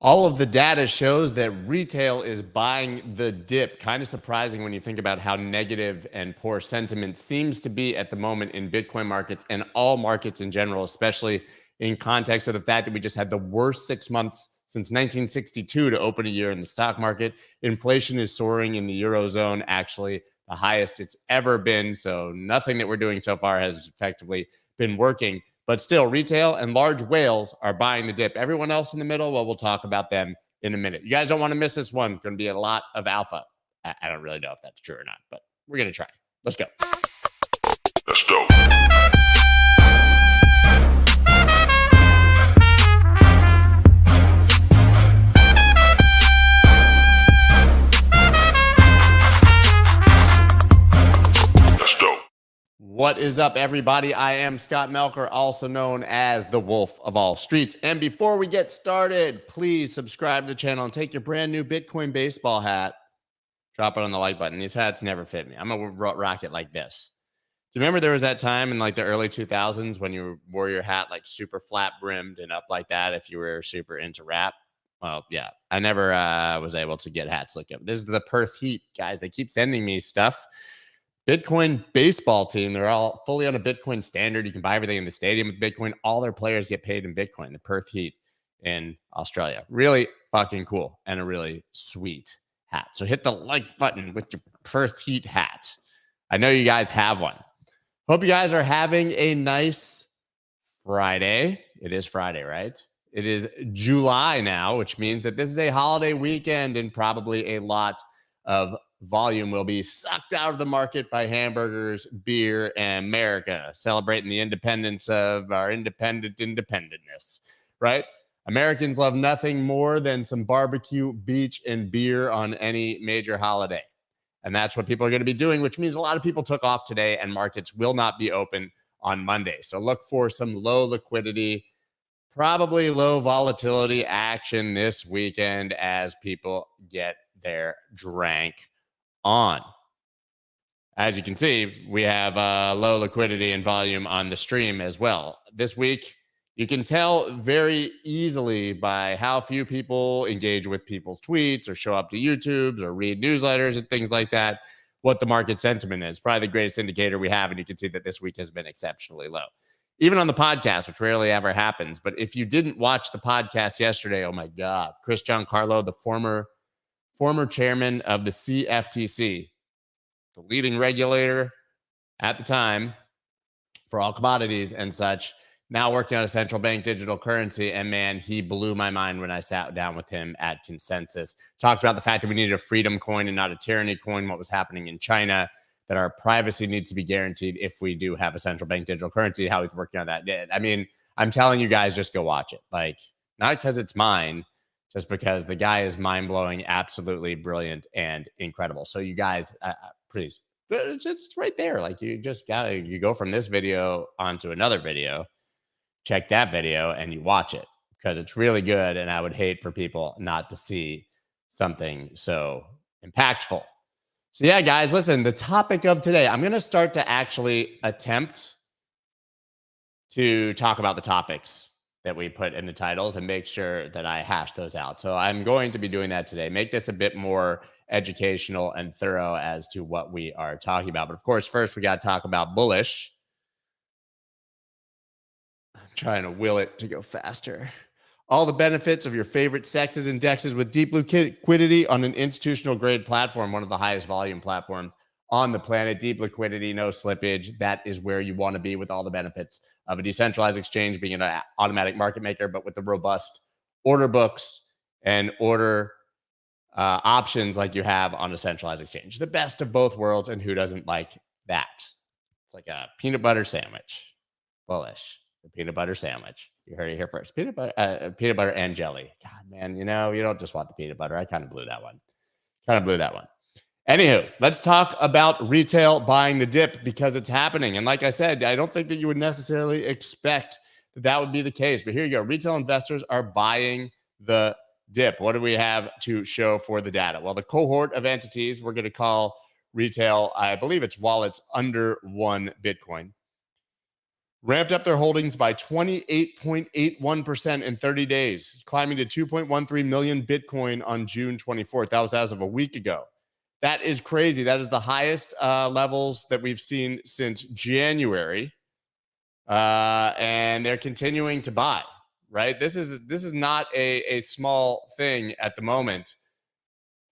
All of the data shows that retail is buying the dip. Kind of surprising when you think about how negative and poor sentiment seems to be at the moment in Bitcoin markets and all markets in general, especially in context of the fact that we just had the worst 6 months since 1962 to open a year in the stock market. Inflation is soaring in the Eurozone, actually the highest it's ever been. So nothing that we're doing so far has effectively been working. But still, retail and large whales are buying the dip. Everyone else in the middle, well, we'll talk about them in a minute. You guys don't want to miss this one. Going to be a lot of alpha. I don't really know if that's true or not, but we're going to try. Let's go. Let's go. What is up, everybody? I am Scott Melker, also known as the Wolf of All Streets. And before we get started, please subscribe to the channel and take your brand new Bitcoin baseball hat. Drop it on the like button. These hats never fit me. I'm going to rock it like this. Do you remember there was that time in like the early 2000s when you wore your hat like super flat brimmed and up like that if you were super into rap? Well, yeah, I never was able to get hats like that. This is the Perth Heat, guys. They keep sending me stuff. Bitcoin baseball team. They're all fully on a Bitcoin standard. You can buy everything in the stadium with Bitcoin. All their players get paid in Bitcoin. The Perth Heat in Australia. Really fucking cool and a really sweet hat. So hit the like button with your Perth Heat hat. I know you guys have one. Hope you guys are having a nice Friday. It is Friday, right? It is July now, which means that this is a holiday weekend and probably a lot of volume will be sucked out of the market by hamburgers, beer, and America, celebrating the independence of our independentness, right? Americans love nothing more than some barbecue, beach, and beer on any major holiday. And that's what people are going to be doing, which means a lot of people took off today and markets will not be open on Monday. So look for some low liquidity, probably low volatility action this weekend as people get their drank on. As you can see, we have low liquidity and volume on the stream as well. This week, you can tell very easily by how few people engage with people's tweets or show up to YouTubes or read newsletters and things like that, what the market sentiment is. Probably the greatest indicator we have, and you can see that this week has been exceptionally low. Even on the podcast, which rarely ever happens. But if you didn't watch the podcast yesterday, oh my God, Chris Giancarlo, the former chairman of the CFTC, the leading regulator at the time for all commodities and such, now working on a central bank digital currency. And man, he blew my mind when I sat down with him at Consensus. Talked about the fact that we needed a freedom coin and not a tyranny coin, what was happening in China, that our privacy needs to be guaranteed if we do have a central bank digital currency, how he's working on that. I mean, I'm telling you guys, just go watch it. Like, not because it's mine, just because the guy is mind-blowing, absolutely brilliant, and incredible. So you guys, please, it's right there. Like, you just you go from this video onto another video, check that video, and you watch it because it's really good, and I would hate for people not to see something so impactful. So yeah, guys, listen, the topic of today, I'm going to start to actually attempt to talk about the topics that we put in the titles and make sure that I hash those out. So I'm going to be doing that today. Make this a bit more educational and thorough as to what we are talking about. But of course, first we got to talk about Bullish. I'm trying to will it to go faster. All the benefits of your favorite sexes indexes with deep liquidity on an institutional grade platform, one of the highest volume platforms on the planet. Deep liquidity, no slippage. That is where you want to be with all the benefits of a decentralized exchange, being an automatic market maker, but with the robust order books and order options like you have on a centralized exchange. The best of both worlds, and who doesn't like that? It's like a peanut butter sandwich. Bullish, the peanut butter sandwich. You heard it here first. Peanut butter and jelly. God, man, you don't just want the peanut butter. I kind of blew that one. Anywho, let's talk about retail buying the dip because it's happening. And like I said, I don't think that you would necessarily expect that would be the case. But here you go. Retail investors are buying the dip. What do we have to show for the data? Well, the cohort of entities we're going to call retail, I believe it's wallets under 1 Bitcoin. ramped up their holdings by 28.81% in 30 days, climbing to 2.13 million Bitcoin on June 24th. That was as of a week ago. That is crazy. That is the highest levels that we've seen since January. And they're continuing to buy, right? This is not a small thing at the moment.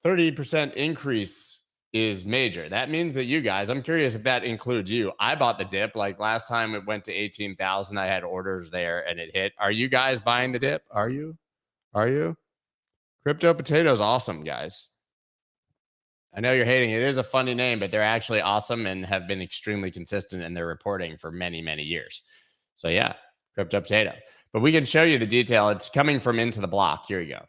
30% increase is major. That means that you guys, I'm curious if that includes you. I bought the dip. Like last time it went to 18,000. I had orders there and it hit. Are you guys buying the dip? Are you? Crypto Potato is awesome, guys. I know you're hating it. It is a funny name, but they're actually awesome and have been extremely consistent in their reporting for many, many years. So yeah, Crypto Potato. But we can show you the detail. It's coming from Into the Block. Here you go.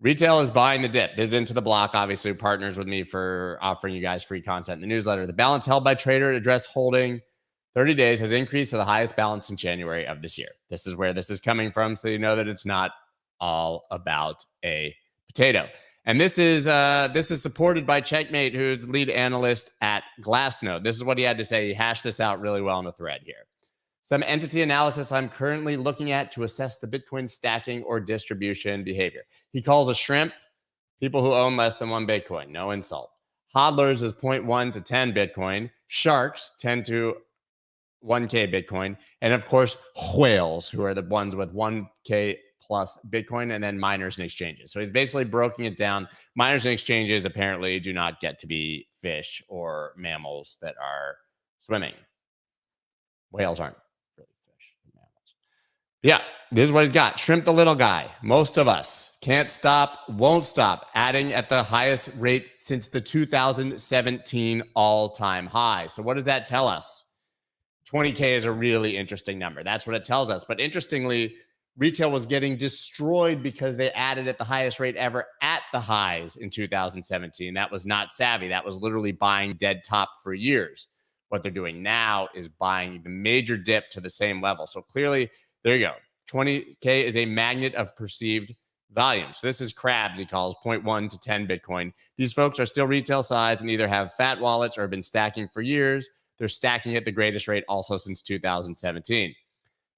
Retail is buying the dip. This is Into the Block, obviously partners with me for offering you guys free content in the newsletter. The balance held by trader address holding 30 days has increased to the highest balance in January of this year. This is where this is coming from, so you know that it's not all about a potato. And this is supported by Checkmate, who's lead analyst at Glassnode. This is what he had to say. He hashed this out really well in a thread here. Some entity analysis I'm currently looking at to assess the Bitcoin stacking or distribution behavior. He calls a shrimp people who own less than 1 Bitcoin. No insult. Hodlers is 0.1 to 10 Bitcoin. Sharks 10 to 1K Bitcoin. And of course, whales, who are the ones with 1K plus Bitcoin, and then miners and exchanges. So he's basically broken it down. Miners and exchanges apparently do not get to be fish or mammals that are swimming. Whales aren't. Yeah, this is what he's got. Shrimp the little guy. Most of us can't stop, won't stop, adding at the highest rate since the 2017 all-time high. So what does that tell us? 20K is a really interesting number. That's what it tells us. But interestingly, retail was getting destroyed because they added at the highest rate ever at the highs in 2017. That was not savvy. That was literally buying dead top for years. What they're doing now is buying the major dip to the same level. So clearly, there you go. 20K is a magnet of perceived volume. So this is crabs, he calls 0.1 to 10 Bitcoin. These folks are still retail size and either have fat wallets or have been stacking for years. They're stacking at the greatest rate also since 2017.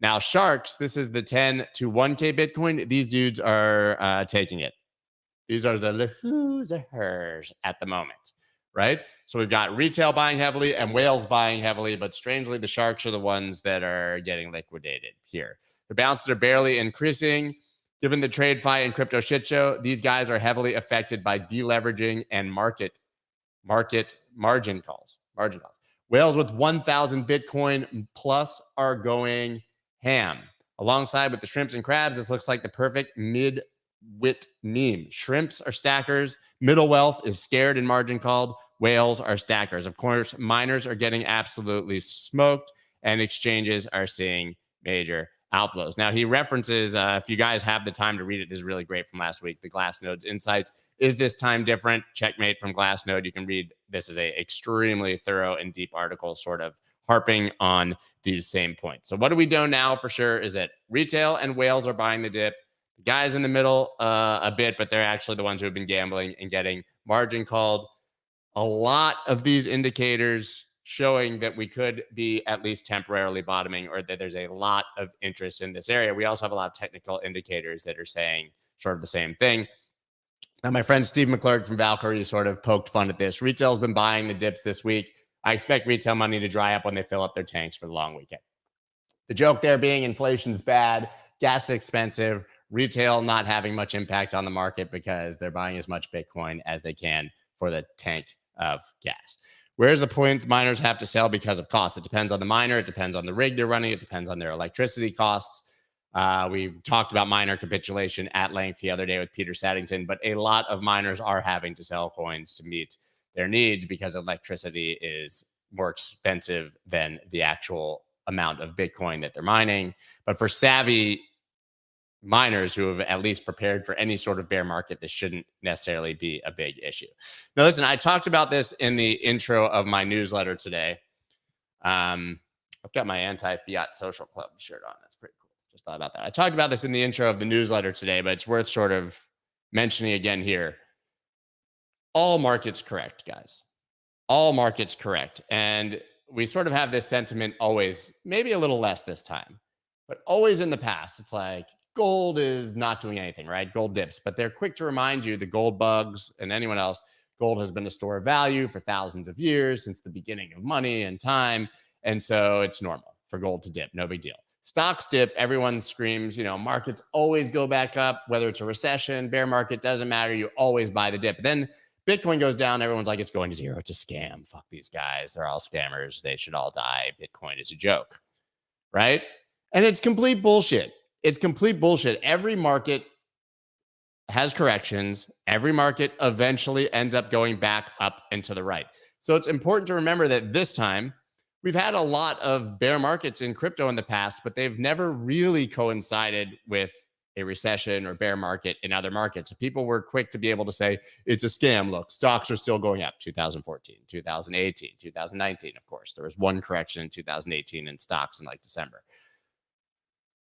Now, sharks, this is the 10 to 1K Bitcoin. These dudes are taking it. These are the who's or hers at the moment, right? So we've got retail buying heavily and whales buying heavily, but strangely, the sharks are the ones that are getting liquidated here. The balances are barely increasing. Given the TradeFi and crypto shit show, these guys are heavily affected by deleveraging and market margin calls. Whales with 1,000 Bitcoin plus are going ham. Alongside with the shrimps and crabs, this looks like the perfect mid-wit meme. Shrimps are stackers. Middle wealth is scared and margin called. Whales are stackers. Of course, miners are getting absolutely smoked, and exchanges are seeing major outflows. Now, he references, if you guys have the time to read it, this is really great from last week, the Glassnode's insights. Is this time different? Checkmate from Glassnode. You can read, this is a extremely thorough and deep article sort of harping on these same points. So what do we know now for sure is that retail and whales are buying the dip. The guys in the middle a bit, but they're actually the ones who have been gambling and getting margin called. A lot of these indicators showing that we could be at least temporarily bottoming or that there's a lot of interest in this area. We also have a lot of technical indicators that are saying sort of the same thing. Now, my friend Steve McClurg from Valkyrie sort of poked fun at this. Retail's been buying the dips this week. I expect retail money to dry up when they fill up their tanks for the long weekend. The joke there being inflation's bad, gas is expensive, retail not having much impact on the market because they're buying as much Bitcoin as they can for the tank of gas. Where's the point? Miners have to sell because of cost. It depends on the miner. It depends on the rig they're running. It depends on their electricity costs. We've talked about miner capitulation at length the other day with Peter Saddington, but a lot of miners are having to sell coins to meet their needs because electricity is more expensive than the actual amount of Bitcoin that they're mining. But for savvy miners who have at least prepared for any sort of bear market, this shouldn't necessarily be a big issue. Now, listen, I talked about this in the intro of my newsletter today. I've got my anti-fiat social club shirt on. That's pretty cool. Just thought about that. I talked about this in the intro of the newsletter today, but it's worth sort of mentioning again here. All markets correct, guys. All markets correct. And we sort of have this sentiment always, maybe a little less this time, but always in the past. It's like gold is not doing anything, right? Gold dips, but they're quick to remind you, the gold bugs and anyone else, gold has been a store of value for thousands of years, since the beginning of money and time. And so it's normal for gold to dip. No big deal. Stocks dip. Everyone screams, markets always go back up, whether it's a recession, bear market, doesn't matter. You always buy the dip. But then Bitcoin goes down. Everyone's like, it's going to zero. It's a scam. Fuck these guys. They're all scammers. They should all die. Bitcoin is a joke. Right? And it's complete bullshit. It's complete bullshit. Every market has corrections. Every market eventually ends up going back up and to the right. So it's important to remember that this time we've had a lot of bear markets in crypto in the past, but they've never really coincided with a recession or bear market in other markets. So people were quick to be able to say it's a scam. Look, stocks are still going up. 2014, 2018, 2019. Of course, there was one correction in 2018 in stocks in like December.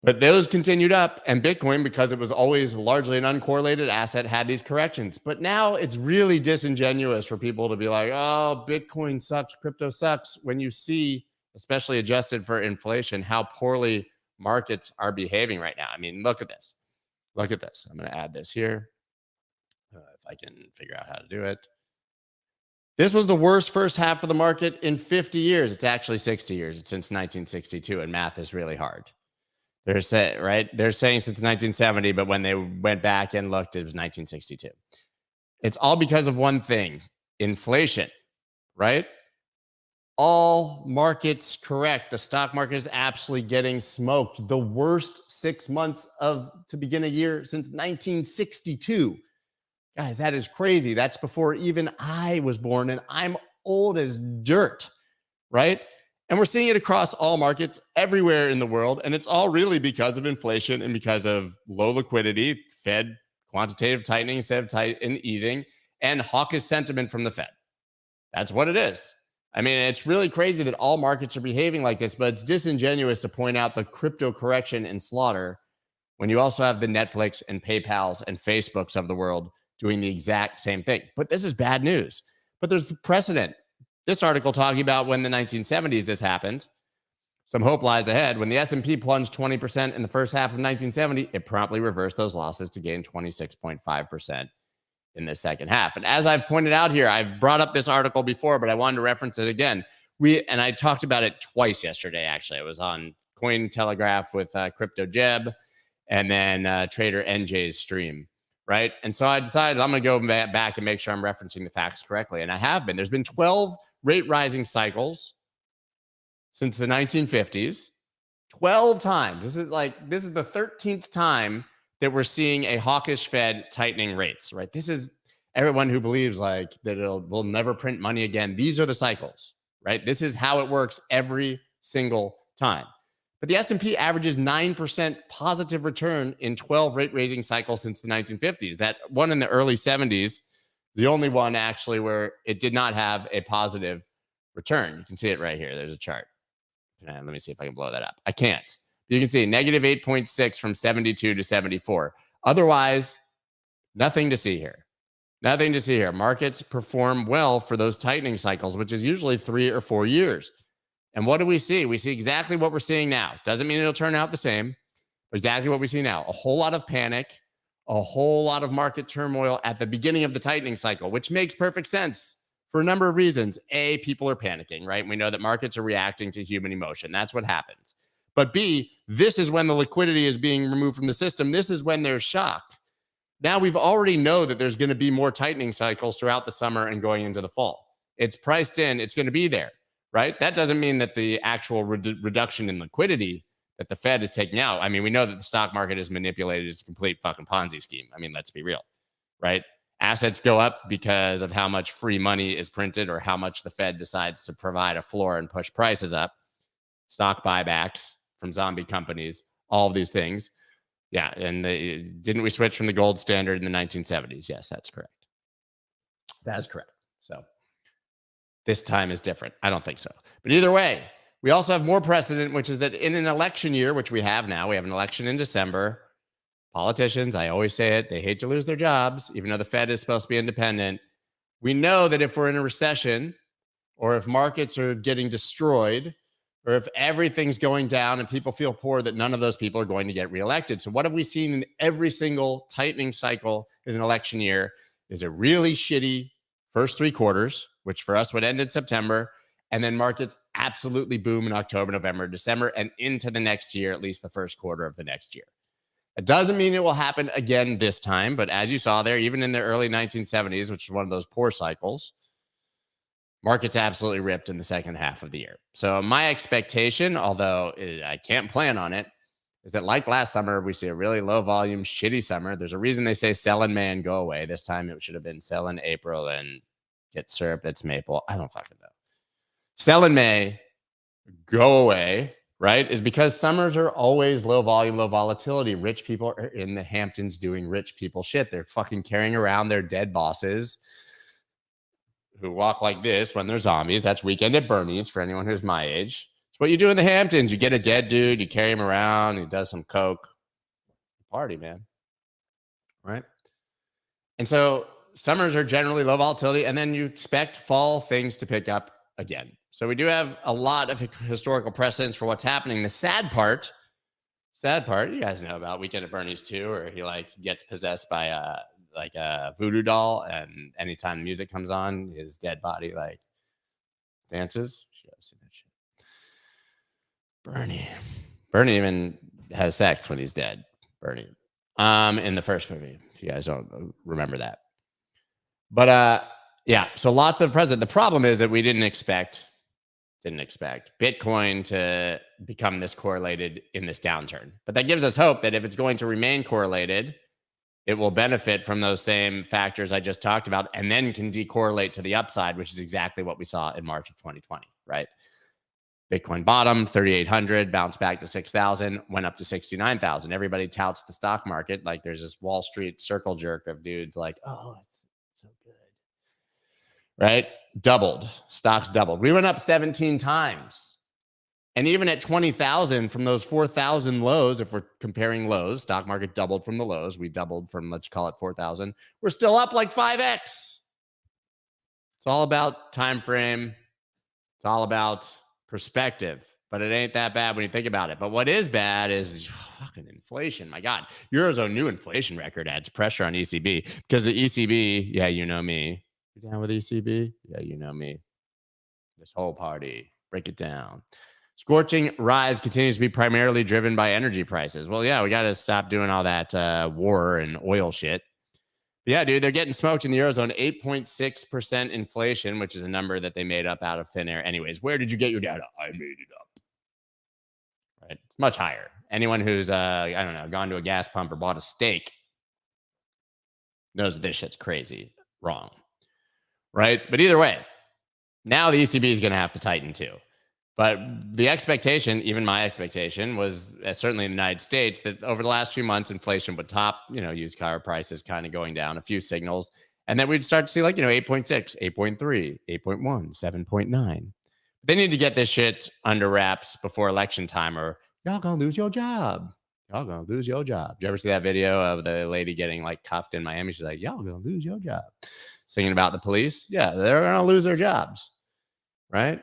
But those continued up, and Bitcoin, because it was always largely an uncorrelated asset, had these corrections. But now it's really disingenuous for people to be like, oh, Bitcoin sucks, crypto sucks, when you see, especially adjusted for inflation, how poorly markets are behaving right now. I mean, look at this. Look at this. I'm going to add this here if I can figure out how to do it. This was the worst first half of the market in 50 years. It's actually 60 years. It's since 1962, and math is really hard. They're saying, right? They're saying since 1970, but when they went back and looked, it was 1962. It's all because of one thing: inflation, right? All markets correct. The stock market is absolutely getting smoked. The worst 6 months to begin a year since 1962. Guys, that is crazy. That's before even I was born, and I'm old as dirt, right? And we're seeing it across all markets everywhere in the world. And it's all really because of inflation and because of low liquidity, Fed quantitative tightening instead of easing, and hawkish sentiment from the Fed. That's what it is. I mean, it's really crazy that all markets are behaving like this, but it's disingenuous to point out the crypto correction and slaughter when you also have the Netflix and PayPals and Facebooks of the world doing the exact same thing. But this is bad news. But there's precedent. This article talking about when the 1970s this happened. Some hope lies ahead. When the S&P plunged 20% in the first half of 1970, it promptly reversed those losses to gain 26.5% in the second half. And as I've pointed out here, I've brought up this article before, but I wanted to reference it again. And I talked about it twice yesterday, actually. It was on Cointelegraph with Crypto Jeb, and then Trader NJ's stream, right? And so I decided I'm going to go back and make sure I'm referencing the facts correctly. And I have been. There's been 12 rate rising cycles since the 1950s, 12 times. This is the 13th time that we're seeing a hawkish Fed tightening rates, right? This is everyone who believes like that we'll never print money again. These are the cycles, right? This is how it works every single time. But the S&P averages 9% positive return in 12 rate raising cycles since the 1950s. That one in the early 70s, the only one actually where it did not have a positive return. You can see it right here. There's a chart. Let me see if I can blow that up. I can't. You can see negative 8.6 from 72 to 74. Otherwise, nothing to see here. Nothing to see here. Markets perform well for those tightening cycles, which is usually 3 or 4 years. And what do we see? We see exactly what we're seeing now. Doesn't mean it'll turn out the same, but exactly what we see now. A whole lot of panic, a whole lot of market turmoil at the beginning of the tightening cycle, which makes perfect sense for a number of reasons. A, people are panicking, right? We know that markets are reacting to human emotion. That's what happens. But B, this is when the liquidity is being removed from the system. This is when there's shock. Now we've already know that there's going to be more tightening cycles throughout the summer and going into the fall. It's priced in. It's going to be there, right? That doesn't mean that the actual reduction in liquidity that the Fed is taking out. I mean, we know that the stock market is manipulated. It's a complete fucking Ponzi scheme. I mean, let's be real, right? Assets go up because of how much free money is printed or how much the Fed decides to provide a floor and push prices up. Stock buybacks from zombie companies, all of these things. Yeah, and didn't we switch from the gold standard in the 1970s? Yes, that's correct. That is correct. So this time is different. I don't think so. But either way, we also have more precedent, which is that in an election year, which we have now, we have an election in December. Politicians, I always say it, they hate to lose their jobs, even though the Fed is supposed to be independent. We know that if we're in a recession, or if markets are getting destroyed, or if everything's going down and people feel poor, that none of those people are going to get reelected. So what have we seen in every single tightening cycle in an election year is a really shitty first 3 quarters, which for us would end in September, and then markets absolutely boom in October, November, December, and into the next year, at least the first quarter of the next year. It doesn't mean it will happen again this time, but as you saw there, even in the early 1970s, which is one of those poor cycles, markets absolutely ripped in the second half of the year. So my expectation, although I can't plan on it, is that like last summer, we see a really low volume, shitty summer. There's a reason they say sell in May and go away. This time it should have been sell in April and get syrup that's maple. I don't fucking know. Sell in May, go away, right? Is because summers are always low volume, low volatility. Rich people are in the Hamptons doing rich people shit. They're fucking carrying around their dead bosses who walk like this when they're zombies. That's Weekend at Bernie's for anyone who's my age. It's what you do in the Hamptons. You get a dead dude, you carry him around, he does some coke. Party, man. Right? And so summers are generally low volatility, and then you expect fall things to pick up again. So we do have a lot of historical precedents for what's happening. The sad part, you guys know about Weekend at Bernie's too, or he like gets possessed by a voodoo doll, and anytime the music comes on, his dead body like dances. You guys seen that shit? Bernie even has sex when he's dead. Bernie, in the first movie, if you guys don't remember that. But yeah, so lots of precedent. The problem is that we didn't expect Bitcoin to become this correlated in this downturn. But that gives us hope that if it's going to remain correlated, it will benefit from those same factors I just talked about, and then can decorrelate to the upside, which is exactly what we saw in March of 2020, right? Bitcoin bottom, 3,800, bounced back to 6,000, went up to 69,000. Everybody touts the stock market like there's this Wall Street circle jerk of dudes like, oh, it's so good, right? Doubled. Stocks doubled. We went up 17 times. And even at 20,000 from those 4,000 lows, if we're comparing lows, stock market doubled from the lows. We doubled from, let's call it 4,000. We're still up like 5x. It's all about time frame. It's all about perspective. But it ain't that bad when you think about it. But what is bad is fucking inflation. My God. Eurozone new inflation record adds pressure on ECB. Because the ECB, yeah, you know me. You down with ECB? Yeah, you know me. This whole party. Break it down. Scorching rise continues to be primarily driven by energy prices. Well, yeah, we got to stop doing all that war and oil shit. But yeah, dude, they're getting smoked in the Eurozone. 8.6% inflation, which is a number that they made up out of thin air. Anyways, where did you get your data? I made it up. Right? It's much higher. Anyone who's, I don't know, gone to a gas pump or bought a steak knows that this shit's crazy wrong. Right? But either way, now the ECB is going to have to tighten too. But the expectation, even my expectation, was certainly in the United States that over the last few months, inflation would top, used car prices kind of going down, a few signals, and then we'd start to see 8.6, 8.3, 8.1, 7.9. They need to get this shit under wraps before election time, or y'all gonna lose your job. Y'all gonna lose your job. You ever see that video of the lady getting cuffed in Miami? She's like, y'all gonna lose your job. Singing about the police. Yeah, they're gonna lose their jobs, right?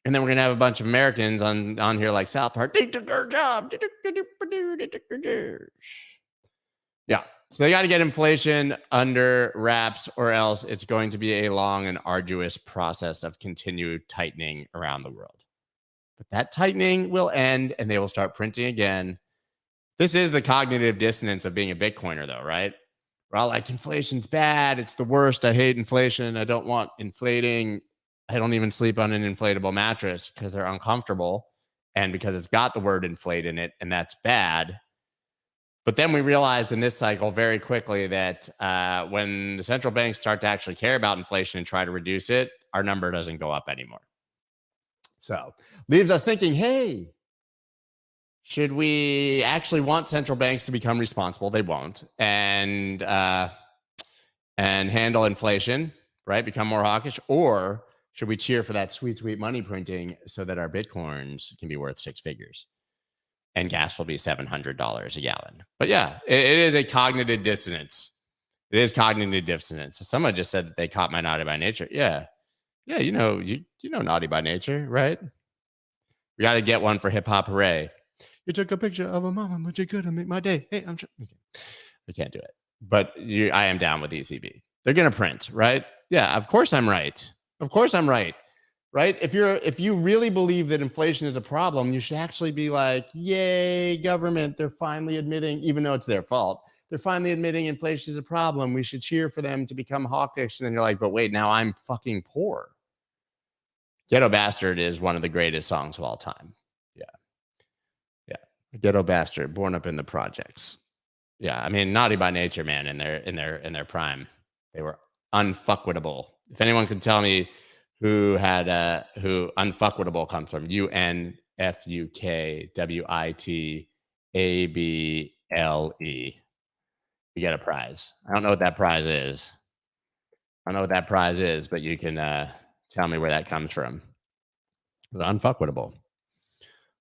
And then we're going to have a bunch of Americans on here like South Park. They took our job. Yeah. So they got to get inflation under wraps, or else it's going to be a long and arduous process of continued tightening around the world. But that tightening will end and they will start printing again. This is the cognitive dissonance of being a Bitcoiner, though, right? We're all like, inflation's bad. It's the worst. I hate inflation. I don't want inflating. I don't even sleep on an inflatable mattress because they're uncomfortable and because it's got the word inflate in it, and that's bad. But then we realized in this cycle very quickly that when the central banks start to actually care about inflation and try to reduce it, our number doesn't go up anymore. So leaves us thinking, hey, should we actually want central banks to become responsible? They won't. And handle inflation, right? Become more hawkish, or should we cheer for that sweet, sweet money printing so that our Bitcoins can be worth 6 figures and gas will be $700 a gallon? But yeah, it is a cognitive dissonance. It is cognitive dissonance. Someone just said that they caught my naughty by nature. Yeah. Yeah, you know Naughty by Nature, right? We got to get one for Hip Hop Hooray. You took a picture of a mama, but you couldn't make my day. Hey, I'm okay. We can't do it. But I am down with ECB. They're going to print, right? Yeah, of course I'm right. Of course I'm right. Right? If you really believe that inflation is a problem, you should actually be like, yay, government, they're finally admitting, even though it's their fault, they're finally admitting inflation is a problem. We should cheer for them to become hawkish. And then you're like, but wait, now I'm fucking poor. Ghetto Bastard is one of the greatest songs of all time. Yeah. Yeah. Ghetto Bastard, born up in the projects. Yeah. I mean, Naughty by Nature, man, in their prime. They were unfuckwittable. If anyone can tell me who unfuckwittable comes from, UNFUKWITABLE. You get a prize. I don't know what that prize is. But you can tell me where that comes from. But unfuckwittable.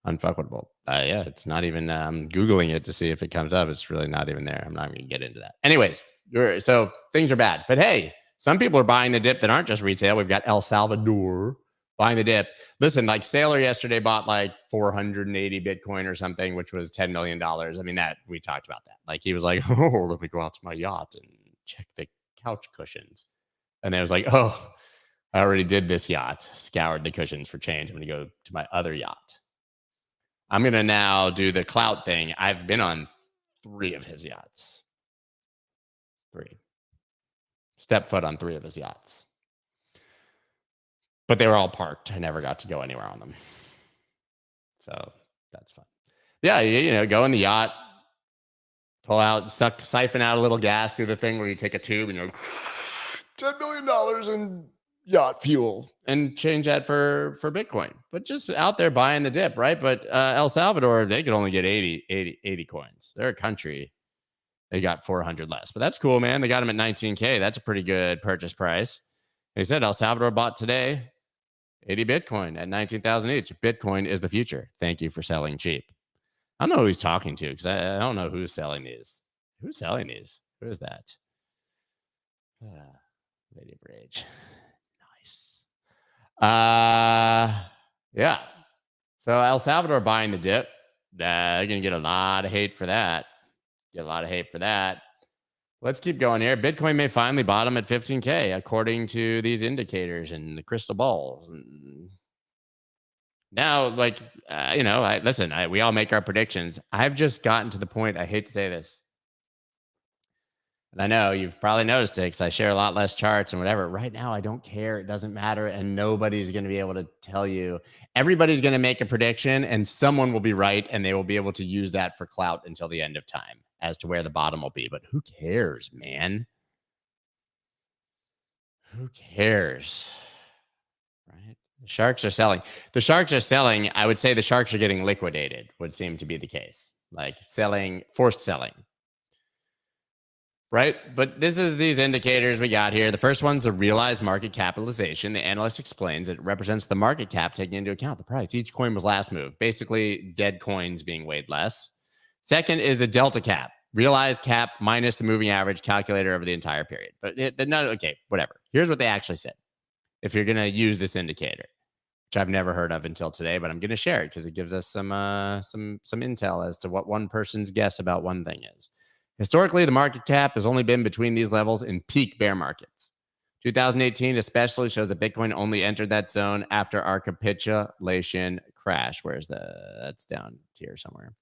Yeah, it's not even. I'm Googling it to see if it comes up. It's really not even there. I'm not going to get into that. Anyways, so things are bad. But hey, some people are buying the dip that aren't just retail. We've got El Salvador buying the dip. Listen, like Sailor yesterday bought like 480 Bitcoin or something, which was $10 million. I mean, that we talked about that. Like he was like, oh, let me go out to my yacht and check the couch cushions. And then it was like, oh, I already did this yacht, scoured the cushions for change. I'm going to go to my other yacht. I'm going to now do the clout thing. I've been on 3 of his yachts. 3. Step foot on 3 of his yachts. But they were all parked. I never got to go anywhere on them. So that's fun. Yeah, go in the yacht, pull out, siphon out a little gas, do the thing where you take a tube and you're $10 million in yacht fuel and change that for Bitcoin. But just out there buying the dip, right? But El Salvador, they could only get 80 coins. They're a country. They got 400 less. But that's cool, man. They got them at 19K. That's a pretty good purchase price. He said El Salvador bought today 80 Bitcoin at 19,000 each. Bitcoin is the future. Thank you for selling cheap. I don't know who he's talking to because I don't know who's selling these. Who's selling these? Who is that? Lady of Rage. Nice. Yeah. So El Salvador buying the dip. They're going to get a lot of hate for that. Let's keep going here. Bitcoin may finally bottom at 15K, according to these indicators and the crystal balls. Now, we all make our predictions. I've just gotten to the point, I hate to say this, and I know you've probably noticed it because I share a lot less charts and whatever. Right now, I don't care. It doesn't matter. And nobody's going to be able to tell you. Everybody's going to make a prediction and someone will be right. And they will be able to use that for clout until the end of time as to where the bottom will be. But who cares, man? Who cares? Right? The sharks are selling. I would say the sharks are getting liquidated, would seem to be the case. Like forced selling. Right? But this is these indicators we got here. The first one's the realized market capitalization. The analyst explains it represents the market cap taking into account the price. Each coin was last moved. Basically, dead coins being weighed less. Second is the delta cap. Realized cap minus the moving average calculator over the entire period. But okay, whatever. Here's what they actually said. If you're going to use this indicator, which I've never heard of until today, but I'm going to share it because it gives us some intel as to what one person's guess about one thing is. Historically, the market cap has only been between these levels in peak bear markets. 2018 especially shows that Bitcoin only entered that zone after our capitulation crash. That's down here somewhere.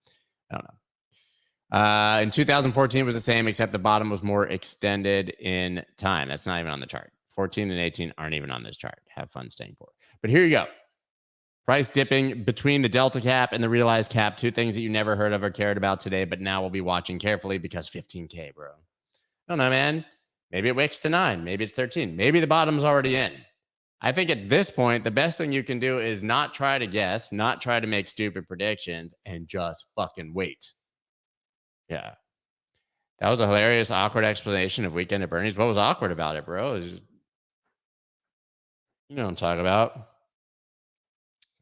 I don't know. In 2014 it was the same, except the bottom was more extended in time. That's not even on the chart. 14 and 18 aren't even on this chart. Have fun staying poor. But here you go. Price dipping between the delta cap and the realized cap. 2 things that you never heard of or cared about today, but now we'll be watching carefully because 15K, bro. I don't know, man. Maybe it wicks to 9. Maybe it's 13. Maybe the bottom's already in. I think at this point, the best thing you can do is not try to guess, not try to make stupid predictions, and just fucking wait. Yeah. That was a hilarious, awkward explanation of Weekend at Bernie's. What was awkward about it, bro? You know what I'm talking about.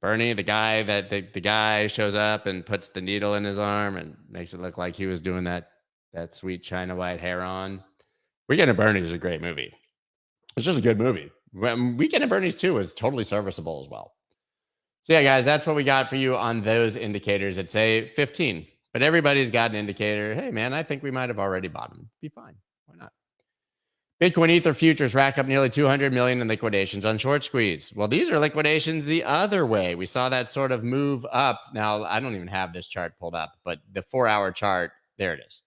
Bernie, the guy that the guy shows up and puts the needle in his arm and makes it look like he was doing that sweet China white hair on. Weekend at Bernie's is a great movie. It's just a good movie. Weekend at Bernie's too was totally serviceable as well. So yeah, guys, that's what we got for you on those indicators at say 15. But everybody's got an indicator. Hey, man, I think we might have already bottomed. Be fine. Why not? Bitcoin Ether futures rack up nearly 200 million in liquidations on short squeeze. Well, these are liquidations the other way. We saw that sort of move up. Now, I don't even have this chart pulled up, but the 4-hour chart, there it is.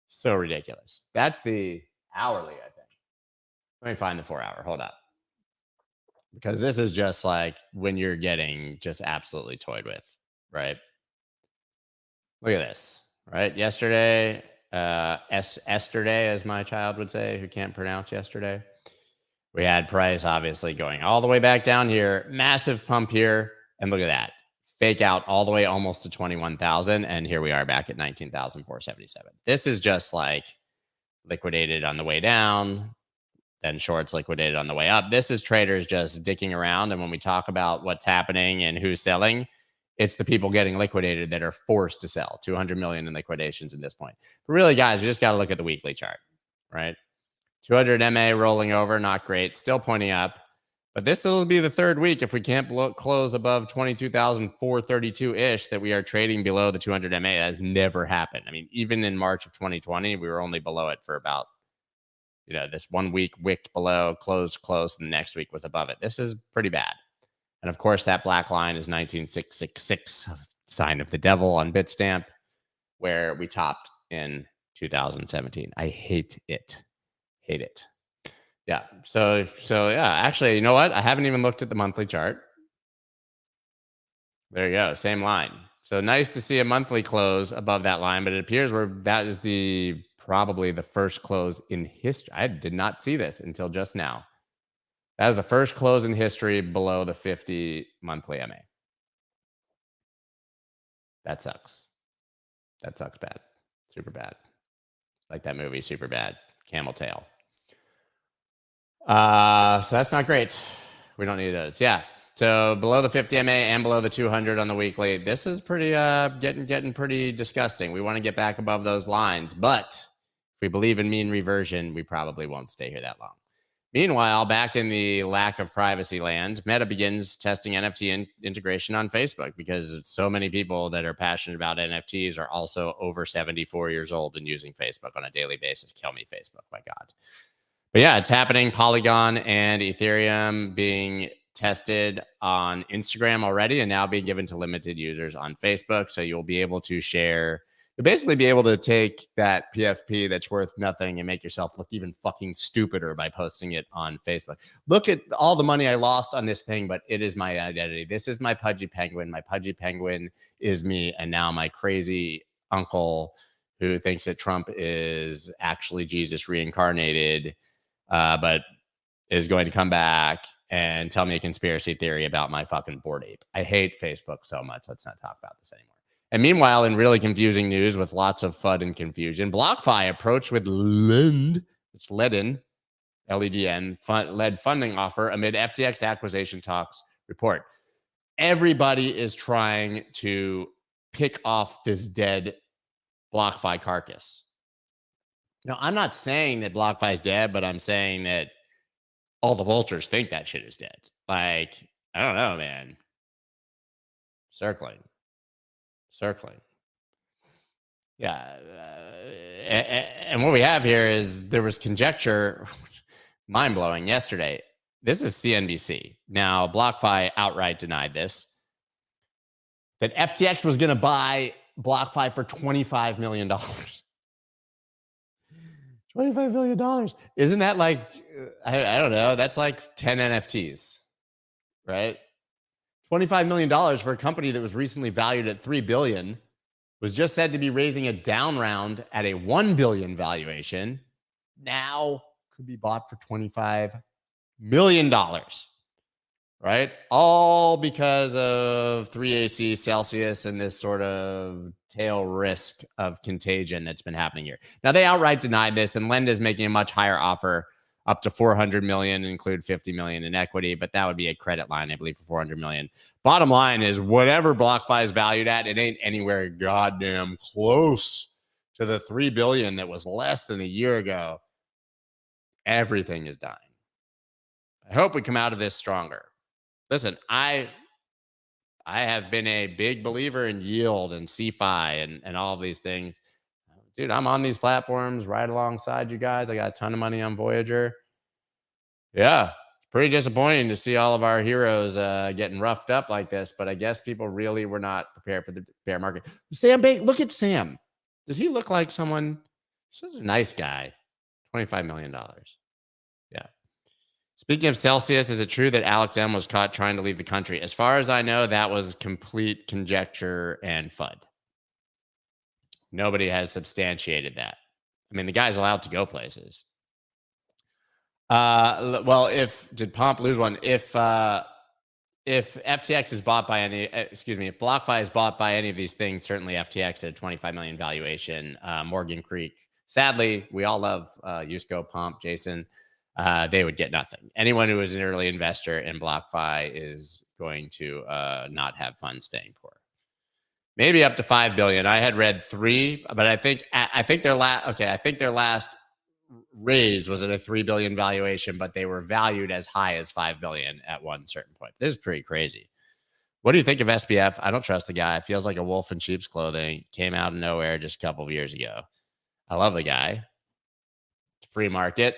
So ridiculous. That's the hourly, I think. Let me find the 4-hour. Hold up. Because this is just like when you're getting just absolutely toyed with, right? Look at this, right? Yesterday, yesterday, as my child would say, who can't pronounce yesterday, we had price obviously going all the way back down here, massive pump here, and look at that, fake out all the way almost to 21,000, and here we are back at 19,477. This is just like liquidated on the way down, then shorts liquidated on the way up. This is traders just dicking around, and when we talk about what's happening and who's selling, it's the people getting liquidated that are forced to sell. 200 million in liquidations at this point. But really, guys, we just got to look at the weekly chart, right? 200 MA rolling over, not great. Still pointing up. But this will be the third week if we can't close above 22,432-ish that we are trading below the 200 MA. That has never happened. I mean, even in March of 2020, we were only below it for about, this 1 week wicked below, closed close, and the next week was above it. This is pretty bad. And of course, that black line is 19666, sign of the devil on Bitstamp, where we topped in 2017. I hate it. Hate it. Yeah. So yeah, actually, you know what? I haven't even looked at the monthly chart. There you go. Same line. So nice to see a monthly close above that line, but it appears that is probably the first close in history. I did not see this until just now. That is the first close in history below the 50 monthly MA. That sucks. That sucks bad. Super bad. Like that movie, Super Bad. Camel Tail. So that's not great. We don't need those. Yeah. So below the 50 MA and below the 200 on the weekly. This is pretty getting pretty disgusting. We want to get back above those lines. But if we believe in mean reversion, we probably won't stay here that long. Meanwhile, back in the lack of privacy land, Meta begins testing NFT integration on Facebook because so many people that are passionate about NFTs are also over 74 years old and using Facebook on a daily basis. Kill me, Facebook, my God. But yeah, it's happening. Polygon and Ethereum being tested on Instagram already and now being given to limited users on Facebook. So you'll be able to share. You'll basically be able to take that PFP that's worth nothing and make yourself look even fucking stupider by posting it on Facebook. Look at all the money I lost on this thing, but it is my identity. This is my pudgy penguin. My pudgy penguin is me. And now my crazy uncle who thinks that Trump is actually Jesus reincarnated, but is going to come back and tell me a conspiracy theory about my fucking Bored Ape. I hate Facebook so much. Let's not talk about this anymore. And meanwhile, in really confusing news with lots of FUD and confusion, BlockFi approached with Ledn, it's Ledn, L-E-D-N, led funding offer amid FTX acquisition talks report. Everybody is trying to pick off this dead BlockFi carcass. Now, I'm not saying that BlockFi is dead, but I'm saying that all the vultures think that shit is dead. Like, I don't know, man. Circling. Yeah. And what we have here is there was conjecture, mind-blowing, yesterday. This is CNBC. Now, BlockFi outright denied this, that FTX was going to buy BlockFi for $25 million. $25 million. Isn't that like, I don't know, that's like 10 NFTs, right? $25 million for a company that was recently valued at $3 billion, was just said to be raising a down round at a $1 billion valuation, now could be bought for $25 million, right? All because of 3AC Celsius and this sort of tail risk of contagion that's been happening here. Now, they outright denied this, and Lend is making a much higher offer, up to 400 million, include 50 million in equity, but that would be a credit line, I believe, for 400 million. Bottom line is whatever BlockFi is valued at, it ain't anywhere goddamn close to the 3 billion that was less than a year ago. Everything is dying. I hope we come out of this stronger. Listen, I have been a big believer in yield and CFI and all of these things. Dude, I'm on these platforms right alongside you guys. I got a ton of money on Voyager. Yeah, pretty disappointing to see all of our heroes getting roughed up like this, but I guess people really were not prepared for the bear market. Sam Bank, look at Sam. Does he look like someone? This is a nice guy. $25 million. Yeah. Speaking of Celsius, is it true that Alex M was caught trying to leave the country? As far as I know, that was complete conjecture and FUD. Nobody has substantiated that. I mean, the guy's allowed to go places. Well, did Pomp lose one? If FTX is bought by any, if BlockFi is bought by any of these things, certainly FTX at a 25 million valuation, Morgan Creek. Sadly, we all love Yusko, Pomp, Jason. They would get nothing. Anyone who is an early investor in BlockFi is going to not have fun staying poor. Maybe up to 5 billion. I had read 3, but I think their last raise was at a 3 billion valuation, but they were valued as high as 5 billion at one certain point. This is pretty crazy. What do you think of SBF? I don't trust the guy. Feels like a wolf in sheep's clothing. Came out of nowhere just a couple of years ago. I love the guy. Free market.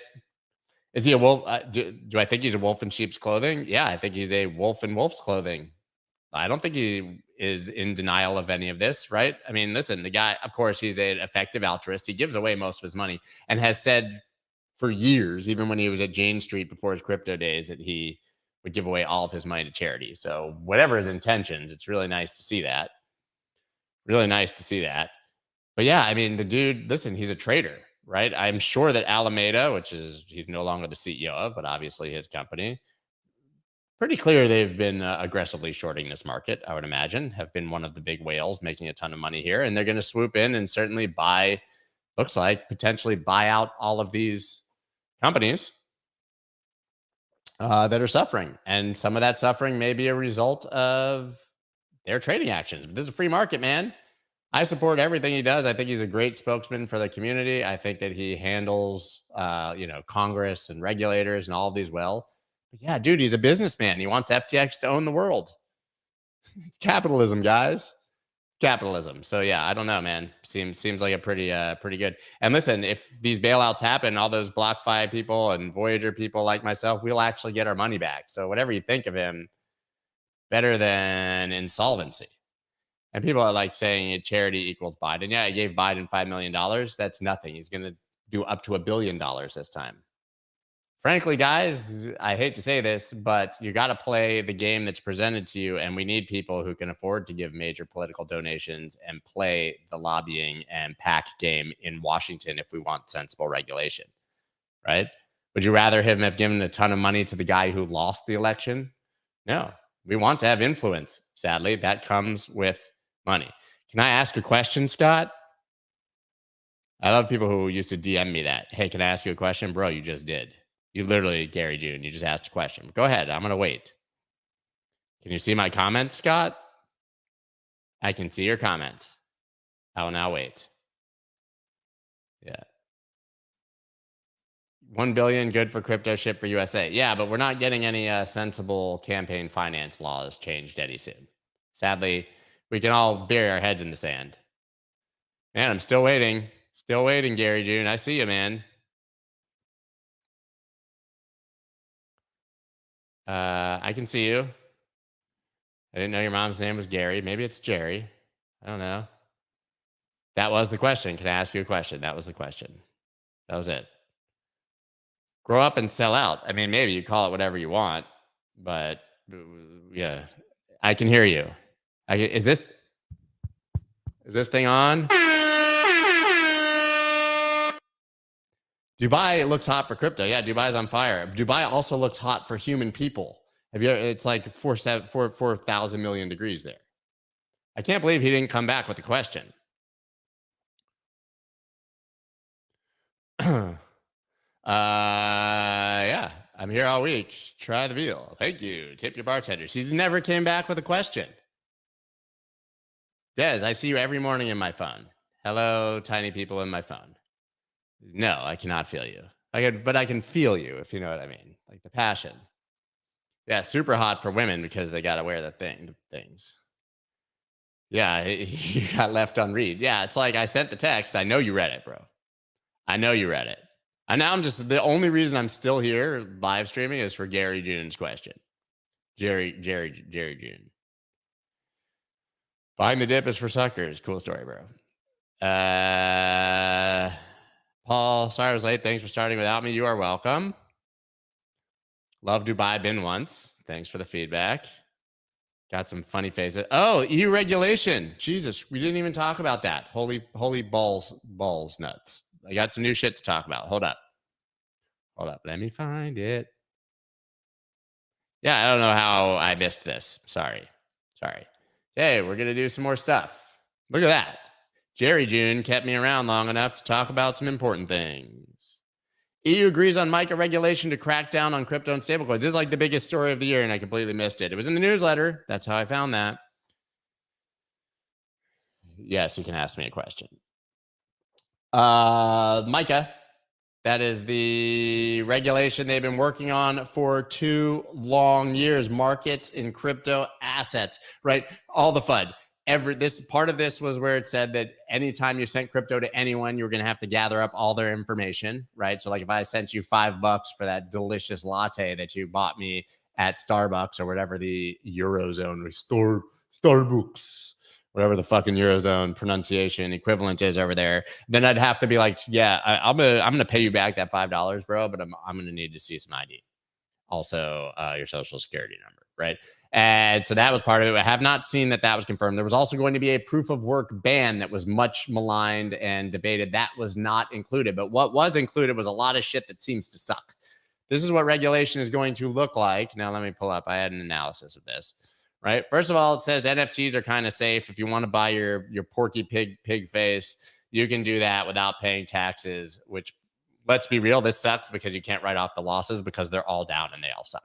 Is he a wolf? Do I think he's a wolf in sheep's clothing? Yeah, I think he's a wolf in wolf's clothing. I don't think he is in denial of any of this, right? I mean, listen, the guy, of course, he's an effective altruist. He gives away most of his money and has said for years, even when he was at Jane Street before his crypto days, that he would give away all of his money to charity. So whatever his intentions, it's really nice to see that. Really nice to see that. But yeah, I mean, the dude, listen, he's a trader, right? I'm sure that Alameda, which is he's no longer the CEO of, but obviously his company, pretty clear they've been aggressively shorting this market, I would imagine, have been one of the big whales making a ton of money here. And they're going to swoop in and certainly buy, looks like, potentially buy out all of these companies that are suffering. And some of that suffering may be a result of their trading actions. But this is a free market, man. I support everything he does. I think he's a great spokesman for the community. I think that he handles, Congress and regulators and all of these well. But yeah, dude, he's a businessman. He wants FTX to own the world. It's capitalism, guys. Capitalism. So yeah, I don't know, man. Seems like a pretty good. And listen, if these bailouts happen, all those BlockFi people and Voyager people like myself, we'll actually get our money back. So whatever you think of him, better than insolvency. And people are like saying charity equals Biden. Yeah, I gave Biden $5 million. That's nothing. He's going to do up to $1 billion this time. Frankly, guys, I hate to say this, but you got to play the game that's presented to you. And we need people who can afford to give major political donations and play the lobbying and PAC game in Washington if we want sensible regulation, right? Would you rather him have given a ton of money to the guy who lost the election? No, we want to have influence. Sadly, that comes with money. Can I ask a question, Scott? I love people who used to DM me that. Hey, can I ask you a question? Bro, you just did. You literally, Gary June, you just asked a question. Go ahead. I'm going to wait. Can you see my comments, Scott? I can see your comments. I will now wait. Yeah. 1 billion, good for crypto, ship for USA. Yeah, but we're not getting any sensible campaign finance laws changed any soon. Sadly, we can all bury our heads in the sand. Man, I'm still waiting. Still waiting, Gary June. I see you, man. I can see you. I didn't know your mom's name was Gary. Maybe it's Jerry. I don't know. That was the question. Can I ask you a question? That was the question. That was it. Grow up and sell out. I mean, maybe you call it whatever you want, but yeah, I can hear you. Is this thing on? Dubai looks hot for crypto. Yeah, Dubai's on fire. Dubai also looks hot for human people. It's like 4,000 million degrees there. I can't believe he didn't come back with the question. Yeah, I'm here all week. Try the veal. Thank you. Tip your bartenders. He never came back with a question. Des, I see you every morning in my phone. Hello, tiny people in my phone. No, I cannot feel you. But I can feel you, if you know what I mean. Like the passion. Yeah, super hot for women because they got to wear the things. Yeah, you got left on read. Yeah, it's like I sent the text. I know you read it, bro. I know you read it. And now I'm just the only reason I'm still here live streaming is for Gary June's question. Jerry June. Buying the dip is for suckers. Cool story, bro. Paul, sorry I was late. Thanks for starting without me. You are welcome. Love Dubai, been once. Thanks for the feedback. Got some funny faces. Oh, EU regulation. Jesus, we didn't even talk about that. Holy balls nuts. I got some new shit to talk about. Hold up. Let me find it. Yeah, I don't know how I missed this. Sorry. Hey, we're going to do some more stuff. Look at that. Jerry June kept me around long enough to talk about some important things. EU agrees on MiCA regulation to crack down on crypto and stablecoins. This is like the biggest story of the year, and I completely missed it. It was in the newsletter. That's how I found that. Yes, you can ask me a question. MiCA, that is the regulation they've been working on for 2 long years. Markets in crypto assets, right? All the FUD. This part of this was where it said that anytime you sent crypto to anyone, you were going to have to gather up all their information, right? So like if I sent you $5 for that delicious latte that you bought me at Starbucks or whatever the Eurozone Starbucks, whatever the fucking Eurozone pronunciation equivalent is over there, then I'd have to be like, yeah, I'm gonna pay you back that $5, bro, but I'm gonna need to see some ID, also your social security number, right? And so that was part of it. I have not seen that was confirmed. There was also going to be a proof of work ban that was much maligned and debated. That was not included, but what was included was a lot of shit that seems to suck. This is what regulation is going to look like. Now let me pull up. I had an analysis of this. Right. First of all, it says NFTs are kind of safe. If you want to buy your Porky Pig face, you can do that without paying taxes, which, let's be real, this sucks because you can't write off the losses because they're all down and they all suck.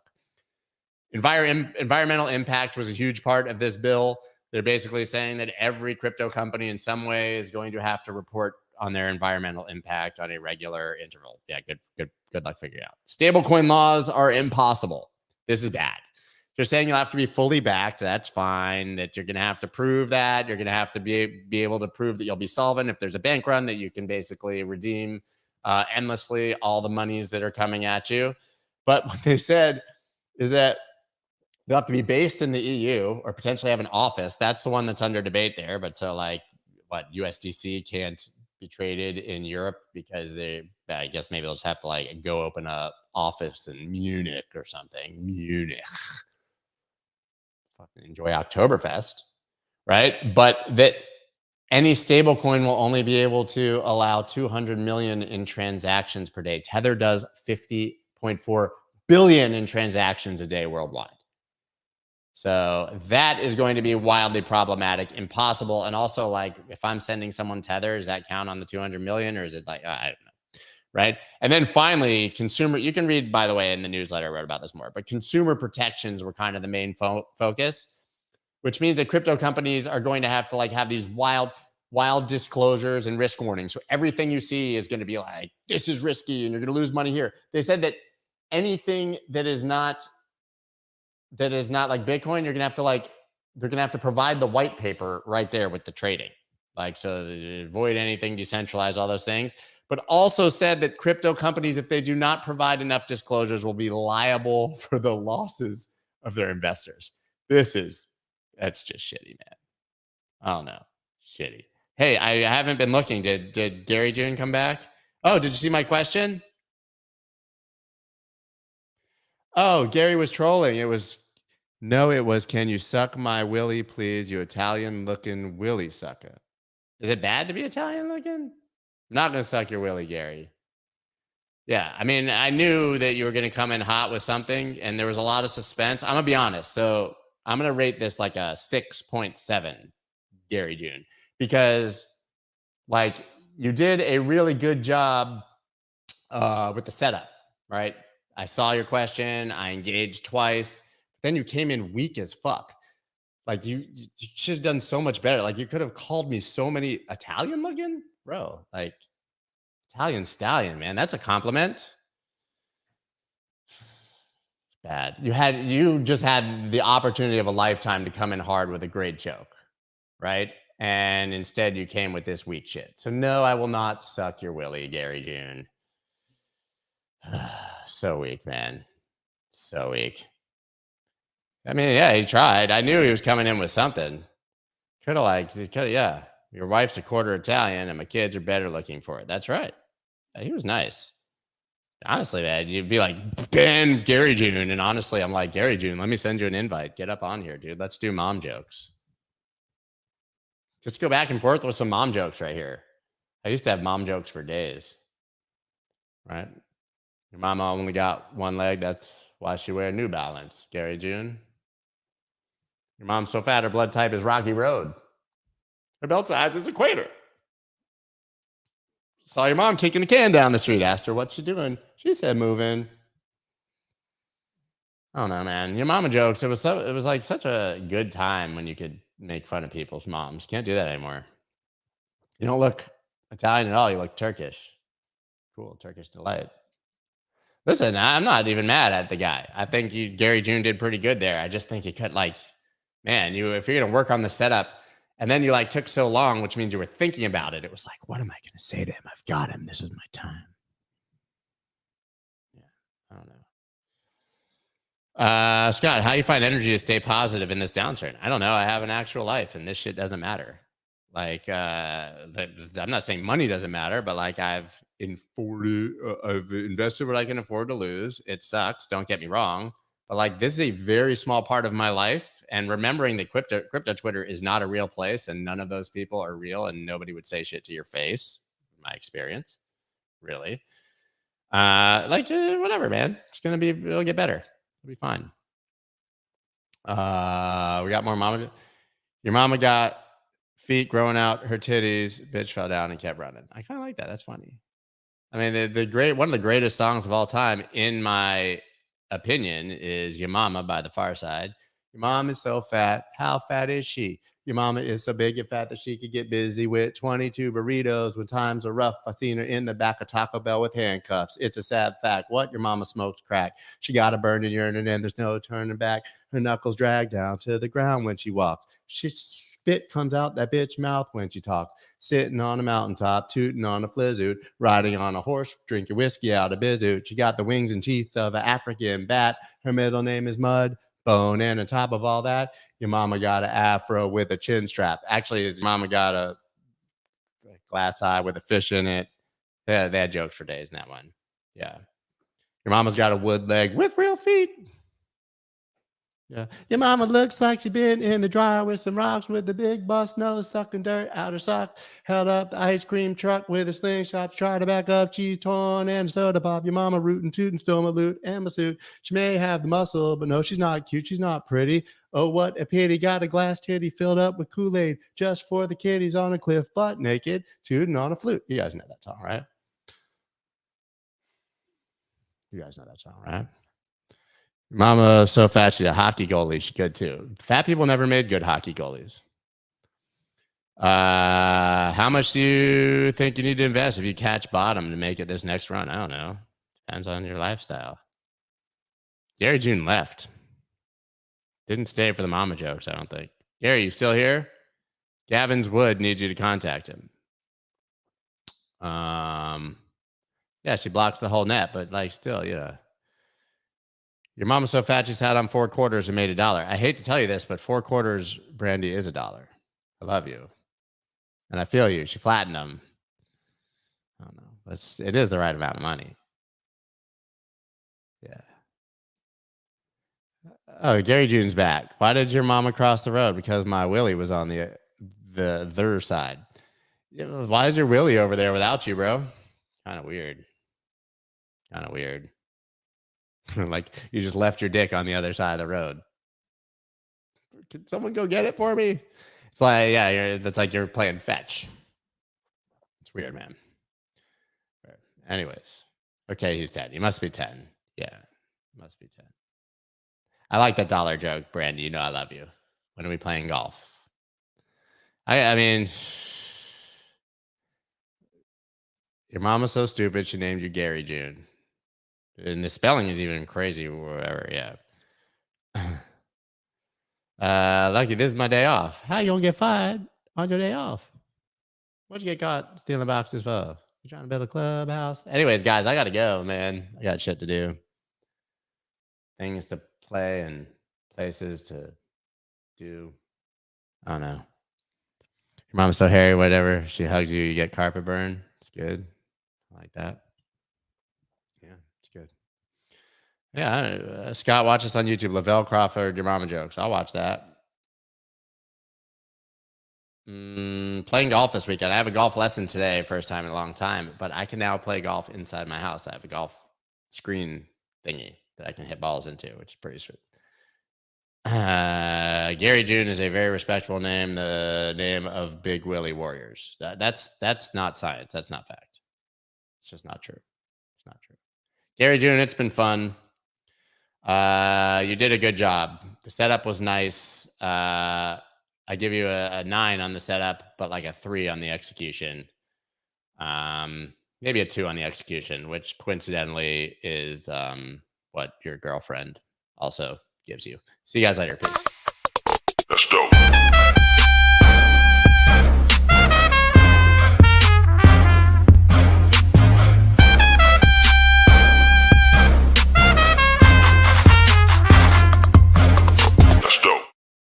Environmental impact was a huge part of this bill. They're basically saying that every crypto company in some way is going to have to report on their environmental impact on a regular interval. Yeah, good luck figuring it out. Stablecoin laws are impossible. This is bad. They're saying you'll have to be fully backed. That's fine. That you're going to have to prove that. You're going to have to be able to prove that you'll be solvent if there's a bank run, that you can basically redeem endlessly all the monies that are coming at you. But what they said is that they'll have to be based in the EU or potentially have an office. That's the one that's under debate there. But so like what, USDC can't be traded in Europe because I guess maybe they'll just have to like go open a office in Munich or something. Munich. Fucking enjoy Oktoberfest, right? But that any stablecoin will only be able to allow 200 million in transactions per day. Tether does 50.4 billion in transactions a day worldwide. So that is going to be wildly problematic, impossible. And also, like, if I'm sending someone Tether, does that count on the 200 million, or is it like, I don't know, right? And then finally, consumer, you can read, by the way, in the newsletter, I wrote about this more, but consumer protections were kind of the main focus, which means that crypto companies are going to have to like have these wild disclosures and risk warnings. So everything you see is going to be like, this is risky and you're going to lose money here. They said that anything that is not like Bitcoin, they're going to have to provide the white paper right there with the trading. Like, so avoid anything decentralized, all those things. But also said that crypto companies, if they do not provide enough disclosures, will be liable for the losses of their investors. That's just shitty, man. I don't know. Shitty. Hey, I haven't been looking. Did Gary June come back? Oh, did you see my question? Oh, Gary was trolling. It was, can you suck my willy, please, you Italian-looking willy sucker? Is it bad to be Italian-looking? I'm not going to suck your willy, Gary. Yeah, I mean, I knew that you were going to come in hot with something, and there was a lot of suspense. I'm going to be honest. So I'm going to rate this like a 6.7, Gary June, because like you did a really good job with the setup, right? I saw your question. I engaged twice. Then you came in weak as fuck. Like you should have done so much better. Like you could have called me so many Italian looking, bro. Like Italian stallion, man. That's a compliment. Bad. You just had the opportunity of a lifetime to come in hard with a great joke, right? And instead you came with this weak shit. So no, I will not suck your willy, Gary June. So weak, man. So weak. I mean, yeah, he tried. I knew he was coming in with something. Yeah. Your wife's a quarter Italian and my kids are better looking for it. That's right. He was nice. Honestly, man, you'd be like, Ben, Gary June. And honestly, I'm like, Gary June, let me send you an invite. Get up on here, dude. Let's do mom jokes. Just go back and forth with some mom jokes right here. I used to have mom jokes for days, right? Your mama only got one leg. That's why she wear New Balance, Gary June. Your mom's so fat, her blood type is Rocky Road. Her belt size is equator. Saw your mom kicking a can down the street. Asked her what she doing. She said moving. I don't know, man. Your mama jokes. It was like such a good time when you could make fun of people's moms. Can't do that anymore. You don't look Italian at all. You look Turkish. Cool, Turkish delight. Listen, I'm not even mad at the guy. I think Gary June did pretty good there. I just think he could man, if you're gonna work on the setup, and then you took so long, which means you were thinking about it. It was like, what am I gonna say to him? I've got him. This is my time. Yeah, I don't know. Scott, how you find energy to stay positive in this downturn? I don't know. I have an actual life, and this shit doesn't matter. I'm not saying money doesn't matter, but I've invested what I can afford to lose. It sucks. Don't get me wrong. But this is a very small part of my life. And remembering that crypto Twitter is not a real place and none of those people are real and nobody would say shit to your face. My experience, really. Whatever, man. It'll get better. It'll be fine. We got more mama. Your mama got feet growing out her titties. Bitch fell down and kept running. I kind of like that. That's funny. I mean, one of the greatest songs of all time, in my opinion, is Your Mama by The Far Side. Your mom is so fat. How fat is she? Your mama is so big and fat that she could get busy with 22 burritos when times are rough. I seen her in the back of Taco Bell with handcuffs. It's a sad fact. What? Your mama smokes crack. She got a burning urine and there's no turning back. Her knuckles drag down to the ground when she walks. Spit comes out that bitch mouth when she talks. Sitting on a mountaintop, tooting on a flizzard, riding on a horse, drinking whiskey out of bizzard. She got the wings and teeth of an African bat. Her middle name is Mud Bone, and on top of all that, your mama got an afro with a chin strap. Actually, his mama got a glass eye with a fish in it. Yeah, they had jokes for days in that one. Yeah. Your mama's got a wood leg with real feet. Yeah. Your mama looks like she been in the dryer with some rocks with the big bust nose, sucking dirt out her sock. Held up the ice cream truck with a slingshot to try to back up cheese torn and a soda pop. Your mama rootin' tootin' stole my loot and my suit. She may have the muscle, but no, she's not cute. She's not pretty. Oh, what a pity. Got a glass titty filled up with Kool-Aid just for the kiddies on a cliff, butt naked, tootin' on a flute. You guys know that song, right? You guys know that song, right? Mama so fat she's a hockey goalie. She could too. Fat people never made good hockey goalies. How much do you think you need to invest if you catch bottom to make it this next run? I don't know. Depends on your lifestyle. Gary June left. Didn't stay for the mama jokes, I don't think. Gary, you still here? Gavin's Wood needs you to contact him. Yeah, she blocks the whole net, but still, yeah. Your mama's so fat she's had on 4 quarters and made $1. I hate to tell you this, but 4 quarters, Brandy, is $1. I love you. And I feel you. She flattened them. I don't know. It is the right amount of money. Yeah. Oh, Gary June's back. Why did your mama cross the road? Because my Willie was on the other side. Why is your Willie over there without you, bro? Kind of weird. You just left your dick on the other side of the road. Can someone go get it for me? It's that's like you're playing fetch. It's weird, man. Anyways. Okay, he's 10. He must be 10. Yeah, must be 10. I like that dollar joke, Brandy. You know I love you. When are we playing golf? I mean, your mama's so stupid she named you Gary June. And the spelling is even crazy or whatever. Yeah. Lucky, this is my day off. How you gonna get fired on your day off? What'd you get caught stealing boxes for? You trying to build a clubhouse? Anyways, guys, I gotta go, man. I got shit to do. Things to play and places to do. I don't know. Your mom's so hairy, whatever. She hugs you, you get carpet burn. It's good. I like that. Yeah, it's good. Yeah, Scott, watch us on YouTube. Lavelle Crawford, your mama jokes. I'll watch that. Playing golf this weekend. I have a golf lesson today, first time in a long time, but I can now play golf inside my house. I have a golf screen thingy that I can hit balls into, which is pretty sweet. Gary June is a very respectable name. The name of Big Willie Warriors. That's not science. That's not fact. It's just not true. It's not true. Gary June, it's been fun. You did a good job. The setup was nice. I give you a 9 on the setup, but like a 3 on the execution. Maybe a 2 on the execution, which coincidentally is what your girlfriend also gives you. See you guys later. Peace. Let's go.